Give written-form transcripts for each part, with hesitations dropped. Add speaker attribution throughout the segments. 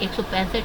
Speaker 1: 165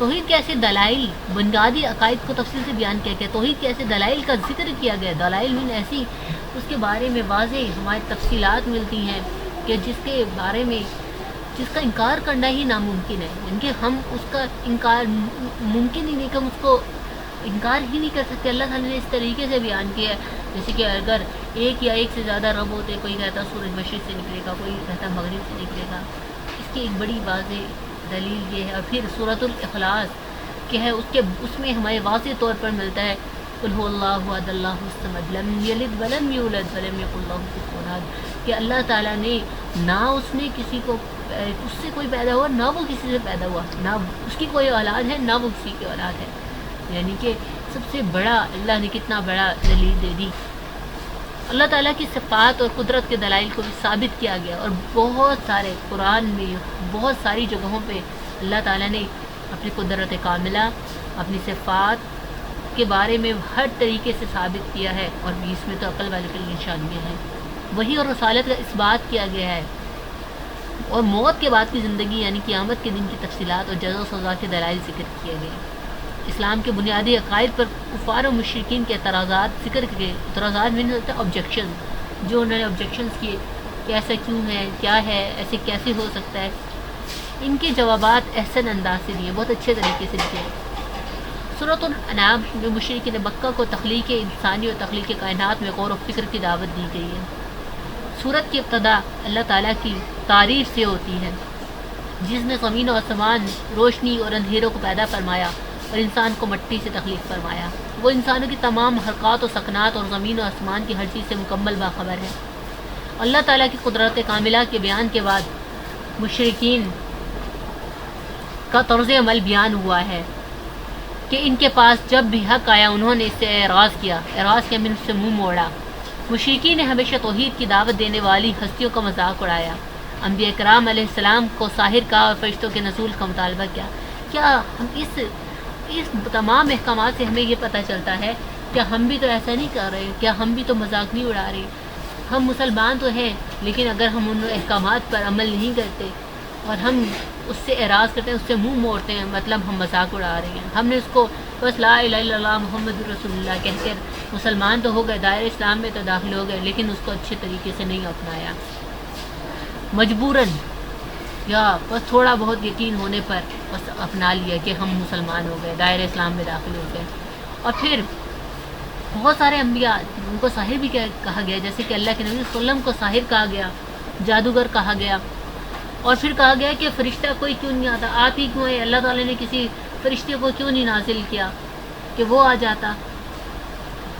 Speaker 1: توحید کے ایسے دلائل، بنیادی عقائد کو تفصیل سے بیان کیا گیا، توحید کے ایسے دلائل کا ذکر کیا گیا، دلائل میں ایسی اس کے بارے میں واضح ہماری تفصیلات ملتی ہیں کہ جس کے بارے میں جس کا انکار کرنا ہی ناممکن ہے، یعنی کہ ہم اس کا انکار ممکن ہی نہیں کہ ہم اس کو انکار ہی نہیں کر سکتے۔ اللہ تعالیٰ نے اس طریقے سے بیان کیا ہے جیسے کہ اگر ایک یا ایک سے زیادہ رب ہوتے، کوئی کہتا سورج مشرق سے نکلے گا، کوئی کہتا مغرب سے نکلے گا، اس کی ایک بڑی واضح دلیل یہ ہے۔ اور پھر سورۃ الاخلاص کہ ہے اس میں ہمیں واضح طور پر ملتا ہے قل هو اللہ احد اللہ الصمد لم یلد ولم یولد ولم یکن لہ کفوا احد، کہ اللہ تعالیٰ نے نہ اس نے کسی کو اس سے کوئی پیدا ہوا، نہ وہ کسی سے پیدا ہوا، نہ اس کی کوئی اولاد ہے، نہ وہ کسی کی اولاد ہے۔ یعنی کہ سب سے بڑا اللہ نے کتنا بڑا دلیل دے دی۔ اللہ تعالیٰ کی صفات اور قدرت کے دلائل کو بھی ثابت کیا گیا، اور بہت سارے قرآن میں بہت ساری جگہوں پہ اللہ تعالیٰ نے اپنی قدرت کاملہ، اپنی صفات کے بارے میں ہر طریقے سے ثابت کیا ہے، اور اس میں تو عقل والے کے لیے نشانیاں ہیں۔ وہی اور رسالت کا اس بات کیا گیا ہے، اور موت کے بعد کی زندگی یعنی قیامت کے دن کی تفصیلات اور جزا و سزا کے دلائل ذکر کیے گئے۔ اسلام کے بنیادی عقائد پر کفار و مشرکین کے اعتراضات ذکر کیے۔ اعتراضات میں ہوتا ہے آبجیکشن، جو انہوں نے آبجیکشنز کیے کہ ایسا کیوں ہے، کیا ہے، ایسے کیسے ہو سکتا ہے، ان کے جوابات احسن انداز سے دیے، بہت اچھے طریقے سے دیے۔ سورۃ الانعام میں مشرکین مکہ کو تخلیق انسانی اور تخلیق کائنات میں غور و فکر کی دعوت دی گئی ہے۔ سورت کی ابتدا اللہ تعالیٰ کی تعریف سے ہوتی ہے، جس نے زمین و آسمان، روشنی اور اندھیروں کو پیدا فرمایا اور انسان کو مٹی سے تخلیق فرمایا۔ وہ انسانوں کی تمام حرکات و سکنات اور زمین و آسمان کی ہر چیز سے مکمل باخبر ہے۔ اللہ تعالیٰ کی قدرت کاملہ کے بیان کے بعد مشرکین کا طرز عمل بیان ہوا ہے کہ ان کے پاس جب بھی حق آیا انہوں نے اس سے اعراض کیا من سے منہ موڑا۔ مشرکین نے ہمیشہ توحید کی دعوت دینے والی ہستیوں کا مذاق اڑایا، انبیاء کرام علیہ السلام کو ساحر کہا اور فرشتوں کے نزول کا مطالبہ کیا۔ کیا ہم اس تمام احکامات سے ہمیں یہ پتہ چلتا ہے کہ ہم بھی تو ایسا نہیں کر رہے، کیا ہم بھی تو مذاق نہیں اڑا رہے؟ ہم مسلمان تو ہیں، لیکن اگر ہم ان احکامات پر عمل نہیں کرتے اور ہم اس سے اعراض کرتے ہیں، اس سے منہ موڑتے ہیں، مطلب ہم مذاق اڑا رہے ہیں۔ ہم نے اس کو بس لا الہ الا اللہ محمد رسول اللہ کہہ کر مسلمان تو ہو گئے، دائرہ اسلام میں تو داخل ہو گئے، لیکن اس کو اچھے طریقے سے نہیں اپنایا، مجبوراً یا بس تھوڑا بہت یقین ہونے پر بس اپنا لیا کہ ہم مسلمان ہو گئے، دائرہ اسلام میں داخل ہو گئے۔ اور پھر بہت سارے انبیاء ان کو ساحر بھی کہا گیا، جیسے کہ اللہ کے نبی صلی اللہ علیہ وسلم کو ساحر کہا گیا، جادوگر کہا گیا، اور پھر کہا گیا کہ فرشتہ کوئی کیوں نہیں آتا، آپ ہی کیوں ہیں، اللہ تعالیٰ نے کسی فرشتے کو کیوں نہیں نازل کیا کہ وہ آ جاتا۔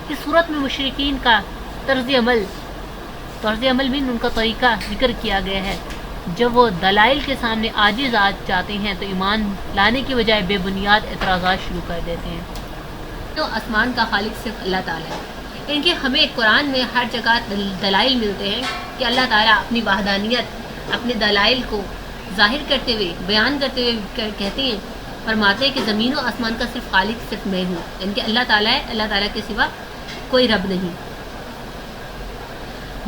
Speaker 1: اس صورت میں مشرکین کا طرز عمل بھی ان کا طریقہ ذکر کیا گیا ہے۔ جب وہ دلائل کے سامنے عاجز آ جاتے ہیں تو ایمان لانے کی بجائے بے بنیاد اعتراضات شروع کر دیتے ہیں۔ تو آسمان کا خالق صرف اللہ تعالیٰ ہے، ان کے ہمیں قرآن میں ہر جگہ دلائل ملتے ہیں کہ اللہ تعالیٰ اپنی وحدانیت، اپنے دلائل کو ظاہر کرتے ہوئے، بیان کرتے ہوئے کہتے ہیں، فرماتے ہیں کہ زمین و آسمان کا صرف خالق صرف میں ہوں، یعنی کہ اللہ تعالیٰ ہے، اللہ تعالیٰ کے سوا کوئی رب نہیں۔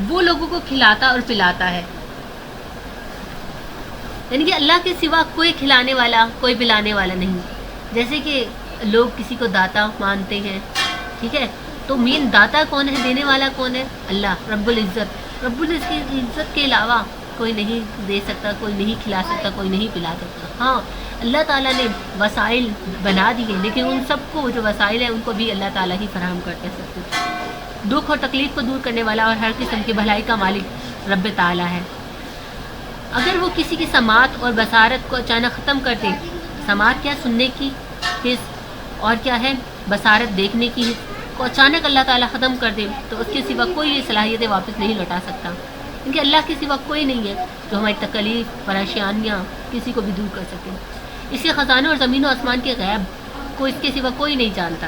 Speaker 1: وہ لوگوں کو کھلاتا اور پلاتا ہے، یعنی کہ اللہ کے سوا کوئی کھلانے والا، کوئی پلانے والا نہیں۔ جیسے کہ لوگ کسی کو داتا مانتے ہیں، ٹھیک ہے، تو مین داتا کون ہے، دینے والا کون ہے؟ اللہ رب العزت۔ رب العزت کے علاوہ کوئی نہیں دے سکتا، کوئی نہیں کھلا سکتا، کوئی نہیں پلا سکتا۔ ہاں اللہ تعالیٰ نے وسائل بنا دیے، لیکن ان سب کو جو وسائل ہیں ان کو بھی اللہ تعالیٰ ہی فراہم کرتے ہیں سب کچھ۔ دکھ اور تکلیف کو دور کرنے والا اور ہر قسم کی بھلائی کا مالک رب تعالیٰ ہے۔ اگر وہ کسی کی سماعت اور بصارت کو اچانک ختم کر دے، سماعت کیا، سننے کی حس، اور کیا ہے بصارت، دیکھنے کی حس کو اچانک اللہ تعالیٰ ختم کر دے، تو اس کے سوا کوئی یہ صلاحیتیں واپس نہیں لوٹا سکتا، کیونکہ اللہ کے سوا کوئی نہیں ہے جو ہماری تکلیف، پریشانیاں کسی کو بھی دور کر سکے۔ اس کے خزانے اور زمین و آسمان کے غیب کو اس کے سوا کوئی نہیں جانتا،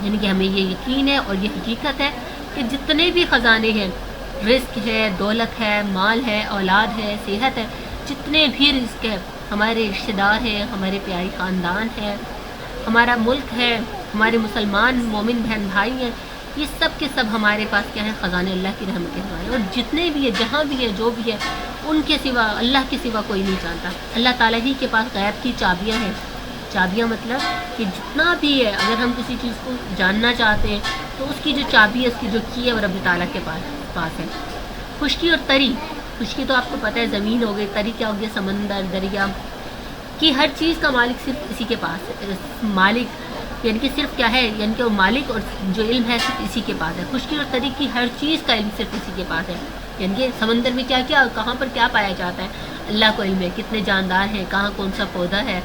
Speaker 1: یعنی کہ ہمیں یہ یقین ہے اور یہ حقیقت ہے کہ جتنے بھی خزانے ہیں، رزق ہے، دولت ہے، مال ہے، اولاد ہے، صحت ہے، جتنے بھی رزق ہے، ہمارے رشتہ دار ہیں، ہمارے پیاری خاندان ہے، ہمارا ملک ہے، ہمارے مسلمان مومن بہن بھائی ہیں، یہ سب کے سب ہمارے پاس کیا ہے، خزانے اللہ کی رحمت کے ہمارے، اور جتنے بھی ہیں، جہاں بھی ہیں، جو بھی ہے، ان کے سوا، اللہ کے سوا کوئی نہیں جانتا۔ اللہ تعالیٰ ہی کے پاس غیب کی چابیاں ہیں، چابیاں مطلب کہ جتنا بھی ہے اگر ہم کسی چیز کو جاننا چاہتے ہیں تو اس کی جو چابی ہے، اس کی جو کی ہے وہ رب تعالیٰ کے پاس ہے۔ خشکی اور تری، خشکی تو آپ کو پتہ ہے زمین ہو گئی، تری کیا ہو گیا سمندر دریا، کہ ہر چیز کا مالک صرف اسی کے پاس ہے، مالک یعنی کہ صرف کیا ہے، یعنی کہ وہ مالک اور جو علم ہے صرف اسی کے پاس ہے۔ خشکی اور تری کی ہر چیز کا علم صرف اسی کے پاس ہے، یعنی کہ سمندر میں کیا کیا کہاں پر کیا پایا جاتا ہے اللہ کو علم ہے، کتنے جاندار ہیں، کہاں کون سا پودا ہے۔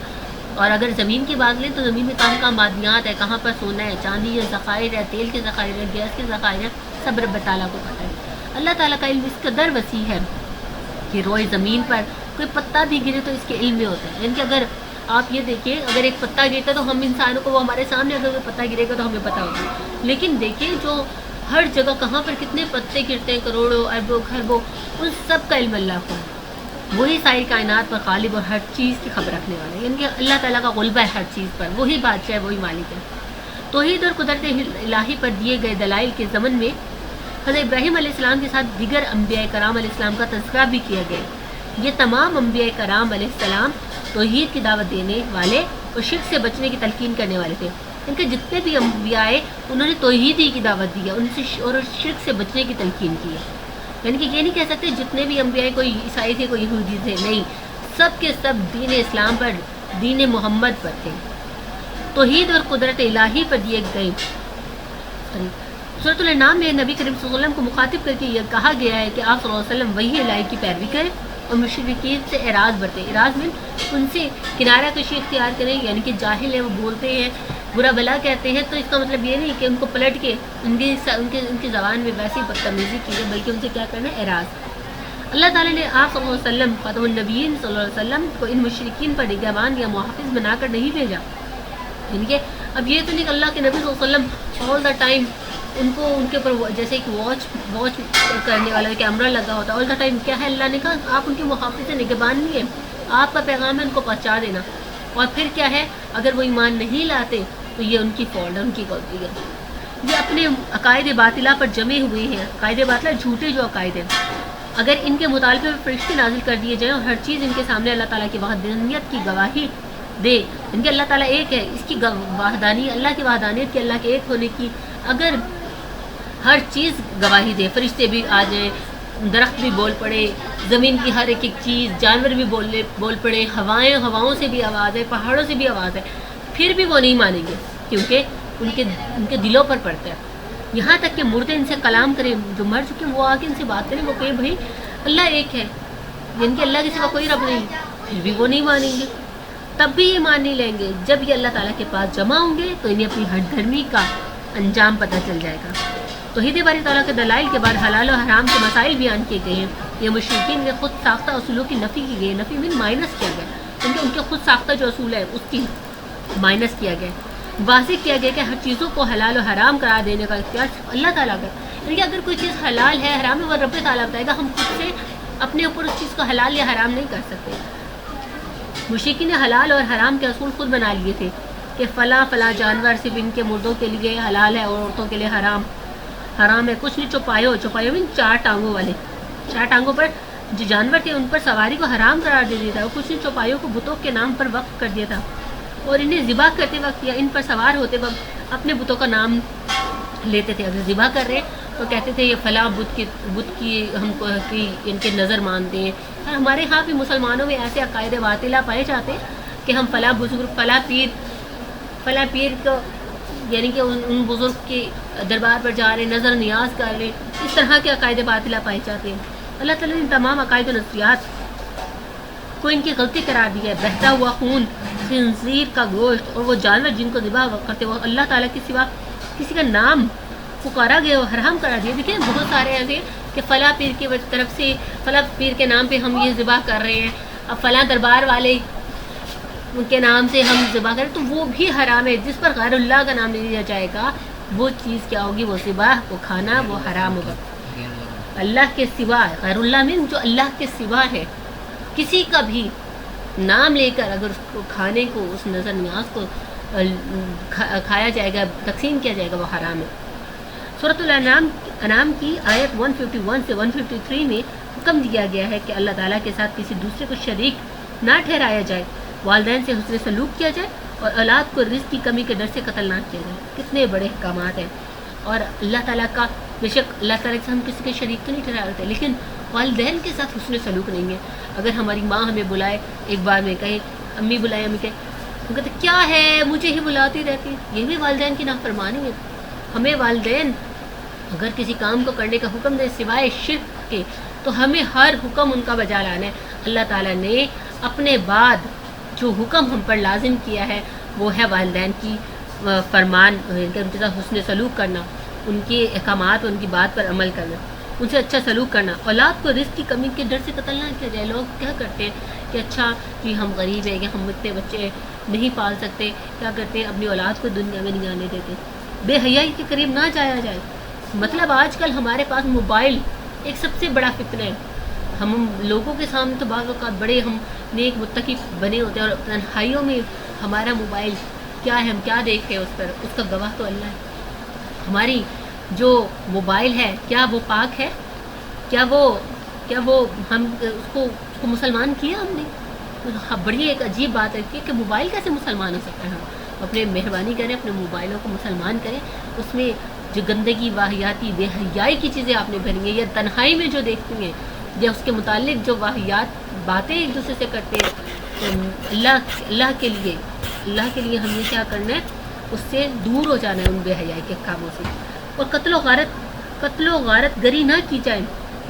Speaker 1: اور اگر زمین کی بات لیں تو زمین میں کہاں کہاں معدنیات ہے، کہاں پر سونا ہے، چاندی ہے، ذخائر ہے، تیل کے ذخائر ہے، گیس کے ذخائر ہے، سب رب تعالیٰ کو پتہ ہے۔ اللہ تعالیٰ کا علم اس قدر وسیع ہے کہ روئے زمین پر کوئی پتا بھی گرے تو اس کے علم میں ہوتا ہے، یعنی کہ اگر آپ یہ دیکھیں اگر ایک پتا گرتا ہے تو ہم انسانوں کو وہ ہمارے سامنے اگر کوئی پتا گرے گا تو ہمیں پتہ ہوگا، لیکن دیکھیں جو ہر جگہ کہاں پر کتنے پتے گرتے ہیں، کروڑوں اربوں خربوں، ان سب کا علم اللہ کو ہے۔ وہی ساری کائنات پر غالب اور ہر چیز کی خبر رکھنے والا ہے، یعنی کہ اللہ تعالیٰ کا غلبہ ہے ہر چیز پر، وہی بادشاہ ہے، وہی مالک ہے۔ توحید اور قدرت الہی پر دیے گئے دلائل کے ضمن میں حضرت ابراہیم علیہ السلام کے ساتھ دیگر انبیاء کرام علیہ السلام کا تذکرہ بھی کیا گیا۔ یہ تمام انبیاء کرام علیہ السلام توحید کی دعوت دینے والے اور شرک سے بچنے کی تلقین کرنے والے تھے، ان کے جتنے بھی انبیاء آئے انہوں نے توحید ہی کی دعوت دی ہے، ان سے اور شرک سے بچنے کی تلقین کی ہے، یعنی کہ یہ نہیں کہہ سکتے جتنے بھی انبیاء کوئی عیسائی تھے کوئی یہودی تھے، نہیں، سب کے سب دین اسلام پر، دین محمد پر تھے۔ توحید اور قدرت الہی پر دیے گئے سورۃ الانعام میں نبی کریم صلی اللہ علیہ وسلم کو مخاطب کر کے یہ کہا گیا ہے کہ آپ صلی اللہ علیہ وسلم وحی الہی کی پیروی کریں اور مشرکین سے اعراض برتیں۔ اعراض میں ان سے کنارہ کشی اختیار کریں، یعنی کہ جاہل ہیں وہ بولتے ہیں برا بلا کہتے ہیں، تو اس کا مطلب یہ نہیں کہ ان کو پلٹ کے ان کی زبان میں ویسی بدتمیزی کی ہے، بلکہ ان سے کیا کرنا ہے، اعراض۔ اللہ تعالیٰ نے آپ صلی اللہ علیہ وسلم خاتم النبیین صلی اللہ علیہ وسلم کو ان مشرکین پر نگہبان یا محافظ بنا کر نہیں بھیجا، یعنی کہ اب یہ تو نہیں کہ اللہ کے نبی صلی اللہ علیہ وسلم آل دا ٹائم ان کے اوپر جیسے ایک واچ کرنے والا کیمرہ لگا ہوتا ہے آل دا ٹائم، کیا ہے اللہ نے کہا آپ ان کے محافظ نگہبان نہیں ہیں، آپ کا پیغام ہے ان کو پہنچا دینا، اور پھر کیا ہے اگر وہ ایمان نہیں لاتے تو یہ ان کی فالٹ ہے، ان کی غلطی ہے، یہ اپنے عقائد باطلہ پر جمے ہوئے ہیں، عقائد باطلہ جھوٹے جو عقائد ہیں، اگر ان کے مطالبے پر فرشتے نازل کر دیے جائیں اور ہر چیز ان کے سامنے اللہ تعالیٰ کی وحدانیت کی گواہی دے، ان کے اللہ تعالیٰ ایک ہے، اس کی وحدانی اللہ کی وحدانیت کی، اللہ کے ایک ہونے کی، اگر ہر چیز گواہی دے، فرشتے بھی آ جائیں، درخت بھی بول پڑے، زمین کی ہر ایک چیز، جانور بھی بول پڑے، ہواؤں سے بھی آواز ہے، پہاڑوں سے بھی آواز ہے، پھر بھی وہ نہیں مانیں گے، کیونکہ ان کے دلوں پر پڑتا ہے۔ یہاں تک کہ مردے ان سے کلام کریں، جو مر چکے وہ آ کے ان سے بات کریں، وہ کہیں بھائی اللہ ایک ہے، جن کے اللہ کے سوا کوئی رب نہیں، پھر بھی وہ نہیں مانیں گے، تب بھی یہ مان نہیں لیں گے۔ جب یہ اللہ تعالیٰ کے پاس جمع ہوں گے تو انہیں اپنی ہٹ دھرمی کا انجام پتہ چل جائے گا۔ توحید باری تعالیٰ کے دلائل کے بعد حلال و حرام کے مسائل بیان کیے گئے ہیں، یہ مشرکین کے خود ساختہ اصولوں کی نفی کی گئی، نفی میں مائنس کیا گیا، کیونکہ ان کے خود ساختہ جو اصول ہے اس کی مائنس کیا گیا، واضح کیا گیا کہ ہر چیزوں کو حلال و حرام قرار دینے کا اختیار صرف اللہ تعالیٰ کا ہے، یعنی کہ اگر کوئی چیز حلال ہے حرام ہے وہ رب تعالیٰ بتائے گا، ہم خود سے اپنے اوپر اس چیز کو حلال یا حرام نہیں کر سکتے۔ مشرکین نے حلال اور حرام کے اصول خود بنا لیے تھے کہ فلاں جانور صرف ان کے مردوں کے لیے حلال ہے اور عورتوں کے لیے حرام ہے، کچھ نہیں چوپایوں میں چار ٹانگوں پر جو جانور تھے ان پر سواری کو حرام قرار دے دیا تھا، اور کچھ نہیں چوپایوں کو بتوں کے نام پر وقف کر دیا تھا، اور انہیں ذبح کرتے وقت یا ان پر سوار ہوتے وقت اپنے بتوں کا نام لیتے تھے، اگر ذبح کر رہے تو کہتے تھے یہ فلاں بت کی ہم کو ان کے نظر مانتے ہیں، اور ہمارے ہاں بھی مسلمانوں میں ایسے عقائد باطلہ پائے جاتے ہیں کہ ہم فلاں بزرگ فلاں پیر کو یعنی کہ ان بزرگ کے دربار پر جا رہے نظر نیاز کر رہے، اس طرح کے عقائد باطلہ پائے جاتے ہیں۔ اللہ تعالیٰ نے تمام عقائد و نظریات کو ان کی غلطی قرار دیا ہے۔ بہتا ہوا خون، خنزیر کا گوشت اور وہ جانور جن کو ذبح کرتے وہ اللہ تعالیٰ کے سوا کسی کا نام پکارا گیا اور حرام قرار دیا۔ دیکھیں بہت سارے ایسے کہ فلاں پیر کی طرف سے فلاں پیر کے نام پہ ہم یہ ذبح کر رہے ہیں، اب فلاں دربار والے ان کے نام سے ہم ذبح کریں تو وہ بھی حرام ہے۔ جس پر غیر اللہ کا نام لیا جائے گا وہ چیز کیا ہوگی، وہ ذبح، وہ کھانا، وہ حرام ہوگا۔ اللہ کے سوا، غیر اللہ میں جو اللہ کے سوا ہے، کسی کا بھی نام لے کر اگر اس کو کھانے کو، اس نظر نیاز کو کھایا جائے گا، تقسیم کیا جائے گا، وہ حرام ہے۔ سورۃ الانعام کی آیت 151 سے 153 میں حکم دیا گیا ہے کہ اللہ تعالیٰ کے ساتھ کسی دوسرے کو شریک نہ ٹھہرایا جائے، والدین سے حسن سلوک کیا جائے اور اولاد کو رزق کی کمی کے ڈر سے قتل نہ کیا جائے. کتنے بڑے احکامات ہیں. اور اللہ تعالیٰ کا بے شک اللہ تعالیٰ سے ہم کسی کے شریک تو نہیں ٹھہرا ہوتے، لیکن والدین کے ساتھ حسن سلوک نہیں ہے. اگر ہماری ماں ہمیں بلائے، ایک بار میں کہیں امی بلائے، امی کہے، وہ کہتے کیا ہے مجھے ہی بلاتی رہتی، یہ بھی والدین کی نافرمانی ہے. ہمیں والدین اگر کسی کام کو کرنے کا حکم دے سوائے شرک کے، تو ہمیں ہر حکم ان کا بجا لانا ہے. اللہ تعالیٰ نے اپنے بعد جو حکم ہم پر لازم کیا ہے وہ ہے والدین کی فرمان، ان کے ساتھ حسن سلوک کرنا، ان کے احکامات اور ان کی بات پر عمل کرنا، ان سے اچھا سلوک کرنا. اولاد کو رزق کی کمی کے ڈر سے قتل نہ کیا جائے. لوگ کیا کرتے ہیں کہ اچھا جی ہم غریب ہیں کہ ہم اتنے بچے نہیں پال سکتے، کیا کرتے ہیں اپنی اولاد کو دنیا میں نہیں آنے دیتے. بے حیائی کے قریب نہ جایا جائے. مطلب آج کل ہمارے پاس موبائل ایک سب سے بڑا فتنہ ہے. ہم لوگوں کے سامنے تو بعض اوقات بڑے ہم نیک متقی بنے ہوتے ہیں، اور تنہائیوں میں ہمارا موبائل کیا ہے، ہم کیا دیکھ رہے ہیں اس پر، اس کا گواہ تو اللہ ہے. ہماری جو موبائل ہے کیا وہ پاک ہے؟ کیا وہ ہم اس کو مسلمان کیا ہم نے؟ بڑی ایک عجیب بات ہے کہ موبائل کیسے مسلمان ہو سکتا ہے. ہم اپنے مہربانی کریں، اپنے موبائلوں کو مسلمان کریں. اس میں جو گندگی، واہیاتی، بے حیائی کی چیزیں آپ نے بھری ہیں، یا تنہائی میں جو دیکھتی ہیں، یا اس کے متعلق جو واہیات باتیں ایک دوسرے سے کرتے ہیں، تو اللہ کے لیے ہمیں کیا کرنا ہے؟ اس سے دور ہو جانا ہے، ان بے حیائی کے کاموں سے. اور قتل و غارت گری نہ کی جائے.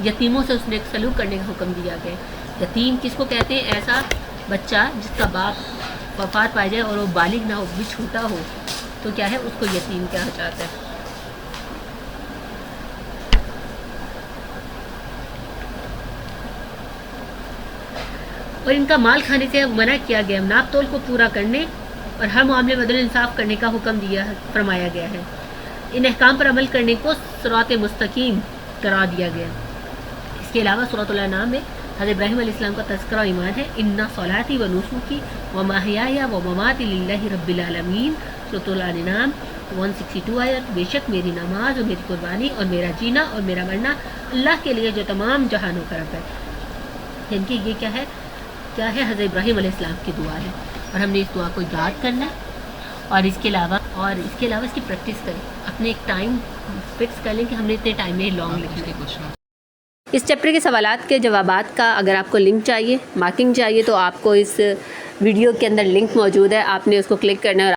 Speaker 1: یتیموں سے اس نے ایک سلوک کرنے کا حکم دیا گیا. یتیم کس کو کہتے ہیں؟ ایسا بچہ جس کا باپ وفات پا جائے اور وہ بالغ نہ ہو، بھی چھوٹا ہو، تو کیا ہے، اس کو یتیم کہا جاتا ہے. اور ان کا مال کھانے سے منع کیا گیا. ناپ تول کو پورا کرنے اور ہر معاملے میں عدل انصاف کرنے کا حکم فرمایا گیا ہے. ان احکام پر عمل کرنے کو صراط مستقیم قرار دیا گیا. اس کے علاوہ سورۃ الانعام میں حضرت ابراہیم علیہ السلام کا تذکرہ ایمان ہے. انا صلاتی و نسکی و محیای و مماتی للہ رب العالمین. سورۃ الانعام 162 آیت. بے شک میری نماز اور میری قربانی اور میرا جینا اور میرا مرنا اللہ کے لیے جو تمام جہانوں کا رب ہے. ان کی یہ کیا ہے حضرت ابراہیم علیہ السلام کی دعا ہے، اور ہم نے اس دعا کو یاد کرنا ہے. اور اس کے علاوہ اس کی پریکٹس کریں. اپنے ایک ٹائم فکس کر لیں کہ ہم نے اتنے ٹائم میں لانگ لکھنا ہے. اس چیپٹر کے سوالات کے جوابات کا اگر آپ کو لنک چاہیے، مارکنگ چاہیے، تو آپ کو اس ویڈیو کے اندر لنک موجود ہے، آپ نے اس کو کلک کرنا ہے اور